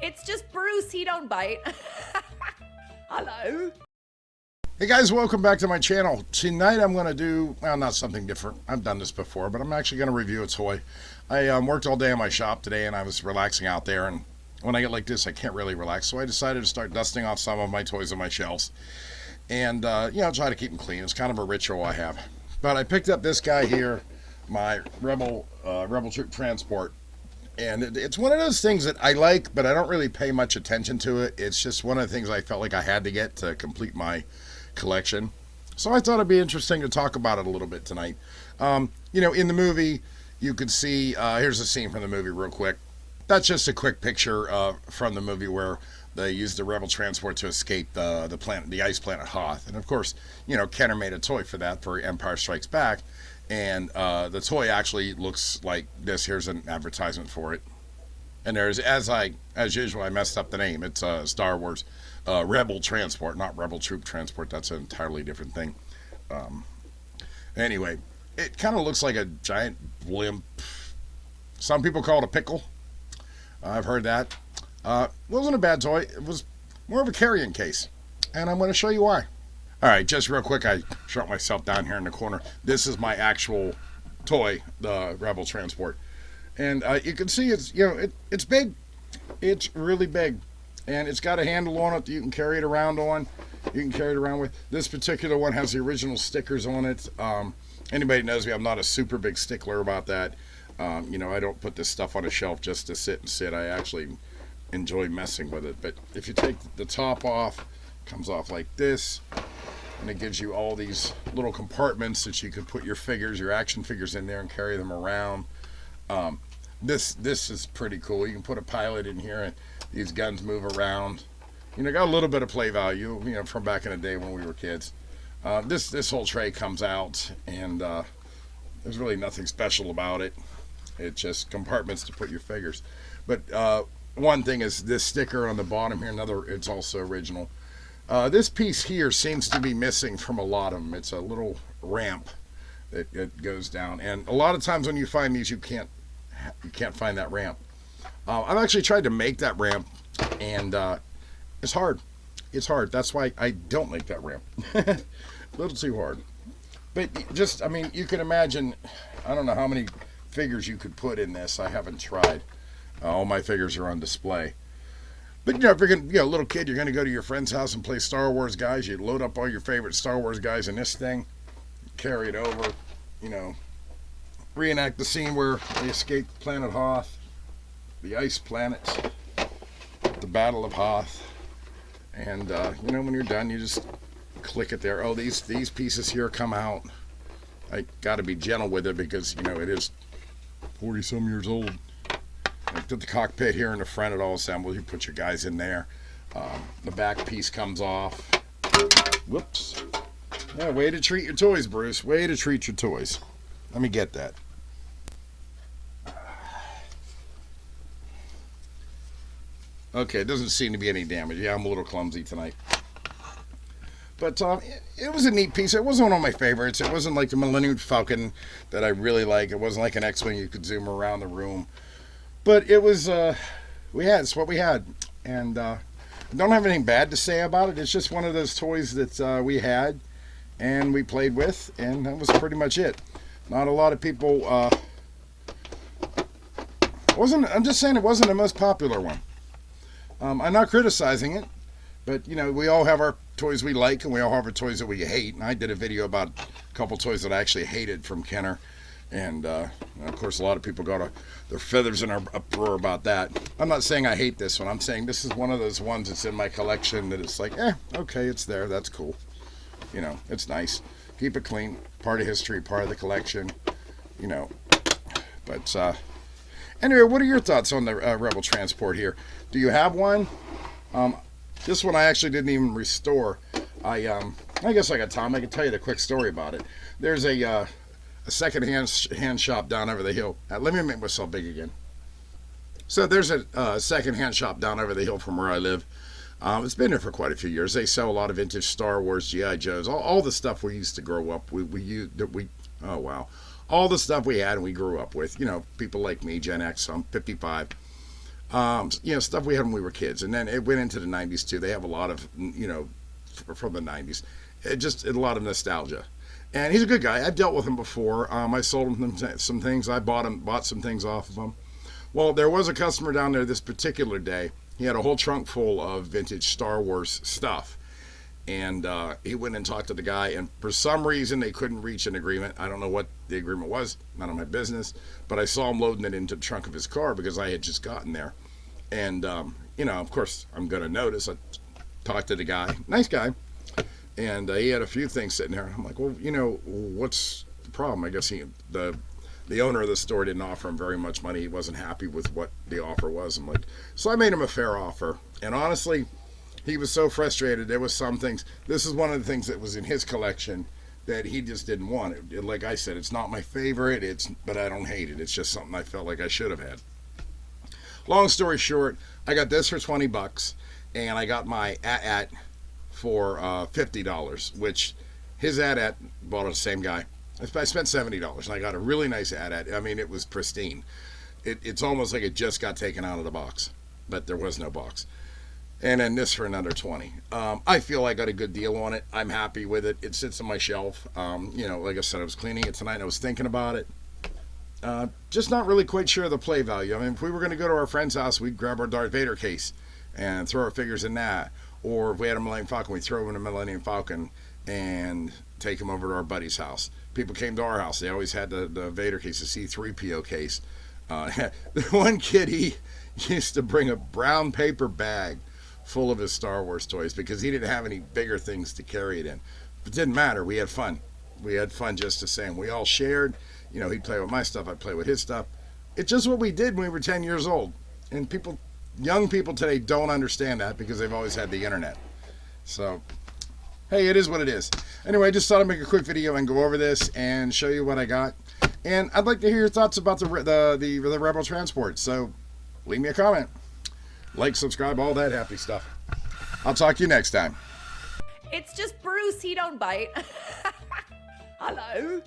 It's just Bruce, he don't bite. Hello. Hey guys, welcome back to my channel. Tonight I'm going to do, well, not something different. I've done this before, but I'm actually going to review a toy. I worked all day in my shop today and I was relaxing out there, and when I get like this I can't really relax, so I decided to start dusting off some of my toys on my shelves and try to keep them clean. It's kind of a ritual I have. But I picked up this guy here, my Rebel Troop Transport, and it's one of those things that I like, but I don't really pay much attention to it. It's just one of the things I felt like I had to get to complete my collection. So I thought it'd be interesting to talk about it a little bit tonight. In the movie, you could see, here's a scene from the movie real quick. That's just a quick picture from the movie where they used the Rebel Transport to escape the ice planet Hoth. And of course, Kenner made a toy for that for Empire Strikes Back. And the toy actually looks like this. Here's an advertisement for it. And there's, as usual, I messed up the name. It's Star Wars Rebel Transport, not Rebel Troop Transport. That's an entirely different thing. Anyway, it kind of looks like a giant blimp. Some people call it a pickle. I've heard that. It wasn't a bad toy. It was more of a carrying case. And I'm going to show you why. All right, just real quick, I shut myself down here in the corner. This is my actual toy, the Rebel Transport. And you can see it's big. It's really big. And it's got a handle on it that you can carry it around on. You can carry it around with. This particular one has the original stickers on it. Anybody who knows me, I'm not a super big stickler about that. I don't put this stuff on a shelf just to sit and sit. I actually enjoy messing with it. But if you take the top off, it comes off like this. And it gives you all these little compartments that you can put your figures, your action figures in there and carry them around. This is pretty cool. You can put a pilot in here and these guns move around. Got a little bit of play value, from back in the day when we were kids. This whole tray comes out, and there's really nothing special about it. It's just compartments to put your figures. But one thing is this sticker on the bottom here, it's also original. This piece here seems to be missing from a lot of them. It's a little ramp that goes down, and a lot of times when you find these, you can't find that ramp. I've actually tried to make that ramp, and it's hard. It's hard. That's why I don't make that ramp. A little too hard. But you can imagine, I don't know how many figures you could put in this. I haven't tried. All my figures are on display. But if you're a little kid, you're going to go to your friend's house and play Star Wars guys. You load up all your favorite Star Wars guys in this thing, carry it over, reenact the scene where they escape planet Hoth, the ice planet, the Battle of Hoth. And, when you're done, you just click it there. Oh, these pieces here come out. I got to be gentle with it because, it is 40-some years old. I put the cockpit here in the front, it all assembles. You put your guys in there. The back piece comes off. Whoops. Yeah, way to treat your toys, Bruce. Way to treat your toys. Let me get that. Okay, it doesn't seem to be any damage. Yeah, I'm a little clumsy tonight. But it was a neat piece. It wasn't one of my favorites. It wasn't like the Millennium Falcon that I really like. It wasn't like an X-Wing you could zoom around the room. But it was, it's what we had. And I don't have anything bad to say about it. It's just one of those toys that we had and we played with, and that was pretty much it. Not a lot of people, I'm just saying it wasn't the most popular one. I'm not criticizing it, but, we all have our toys we like, and we all have our toys that we hate. And I did a video about a couple toys that I actually hated from Kenner. And, of course, a lot of people got their feathers in an uproar about that. I'm not saying I hate this one. I'm saying this is one of those ones that's in my collection that it's like, okay, it's there. That's cool. It's nice. Keep it clean. Part of history, part of the collection, But, anyway, what are your thoughts on the Rebel Transport here? Do you have one? This one I actually didn't even restore. I guess I got time. I can tell you the quick story about it. There's a second-hand shop down over the hill. Let me make myself big again. So there's a second-hand shop down over the hill from where I live. It's been there for quite a few years. They sell a lot of vintage Star Wars, G.I. Joes, all the stuff we used to grow up. All the stuff we had and we grew up with. People like me, Gen X. I'm 55. Stuff we had when we were kids. And then it went into the 90s too. They have a lot of, from the 90s. Just a lot of nostalgia. And he's a good guy. I've dealt with him before. I sold him some things. I bought some things off of him. Well, there was a customer down there this particular day. He had a whole trunk full of vintage Star Wars stuff. And he went and talked to the guy, and for some reason they couldn't reach an agreement. I don't know what the agreement was, none of my business, but I saw him loading it into the trunk of his car because I had just gotten there. And, of course, I'm going to notice. I talked to the guy, nice guy, and he had a few things sitting there. I'm like, well, what's the problem? I guess the owner of the store didn't offer him very much money. He wasn't happy with what the offer was. I'm like, so I made him a fair offer, and honestly, he was so frustrated. There was some things. This is one of the things that was in his collection that he just didn't want. Like I said, it's not my favorite. But I don't hate it. It's just something I felt like I should have had. Long story short, I got this for $20, and I got my AT-AT for $50, which his AT-AT bought it the same guy. I spent $70, and I got a really nice AT-AT. I mean, it was pristine. It's almost like it just got taken out of the box, but there was no box. And then this for another $20. I feel I got a good deal on it. I'm happy with it. It sits on my shelf. Like I said, I was cleaning it tonight. I was thinking about it. Just not really quite sure of the play value. I mean, if we were going to go to our friend's house, we'd grab our Darth Vader case and throw our figures in that. Or if we had a Millennium Falcon, we'd throw them in a Millennium Falcon and take them over to our buddy's house. People came to our house. They always had the Vader case, the C-3PO case. The one kid, he used to bring a brown paper bag full of his Star Wars toys because he didn't have any bigger things to carry it in. But it didn't matter. We had fun. We had fun just the same. We all shared. He'd play with my stuff. I'd play with his stuff. It's just what we did when we were 10 years old. And young people today don't understand that because they've always had the internet. So, hey, it is what it is. Anyway, I just thought I'd make a quick video and go over this and show you what I got. And I'd like to hear your thoughts about the Rebel Transport. So, leave me a comment. Like, subscribe, all that happy stuff. I'll talk to you next time. It's just Bruce. He don't bite. Hello.